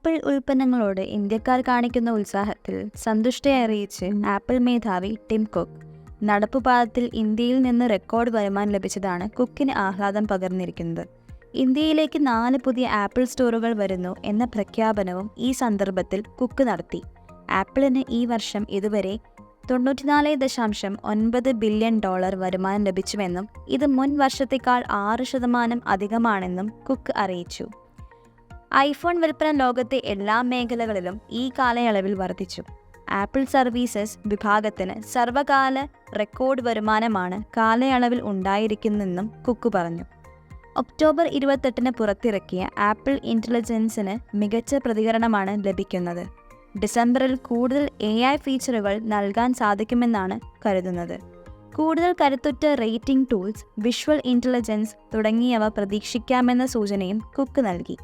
Apple ഉൽപ്പന്നങ്ങളോട് ഇന്ത്യക്കാർ കാണിക്കുന്ന ഉത്സാഹത്തിൽ സന്തുഷ്ടി അറിയിച്ച് ആപ്പിൾ മേധാവി ടിം കുക്ക്. നടപ്പുപാദത്തിൽ ഇന്ത്യയിൽ നിന്ന് റെക്കോർഡ് വരുമാനം ലഭിച്ചതാണ് കുക്കിന് ആഹ്ലാദം പകർന്നിരിക്കുന്നത്. ഇന്ത്യയിലേക്ക് 4 പുതിയ ആപ്പിൾ സ്റ്റോറുകൾ വരുന്നു എന്ന പ്രഖ്യാപനവും ഈ സന്ദർഭത്തിൽ കുക്ക് നടത്തി. ആപ്പിളിന് ഈ വർഷം ഇതുവരെ $94.9 ബില്യൺ വരുമാനം ലഭിച്ചുവെന്നും ഇത് മുൻ വർഷത്തേക്കാൾ 6% അധികമാണെന്നും കുക്ക് അറിയിച്ചു. ഐഫോൺ വിൽപ്പന ലോകത്തെ എല്ലാ മേഖലകളിലും ഈ കാലയളവിൽ വർദ്ധിച്ചു. ആപ്പിൾ സർവീസസ് വിഭാഗത്തിന് സർവകാല റെക്കോർഡ് വരുമാനമാണ് കാലയളവിൽ ഉണ്ടായിരിക്കുന്നതെന്നും കുക്ക് പറഞ്ഞു. ഒക്ടോബർ 28 പുറത്തിറക്കിയ ആപ്പിൾ ഇൻ്റലിജൻസിന് മികച്ച പ്രതികരണമാണ് ലഭിക്കുന്നത്. ഡിസംബറിൽ കൂടുതൽ AI ഫീച്ചറുകൾ നൽകാൻ സാധിക്കുമെന്നാണ് കരുതുന്നത്. കൂടുതൽ കരുത്തുറ്റ റേറ്റിംഗ് ടൂൾസ്, വിഷ്വൽ ഇൻ്റലിജൻസ് തുടങ്ങിയവ പ്രതീക്ഷിക്കാമെന്ന സൂചനയും കുക്ക് നൽകി.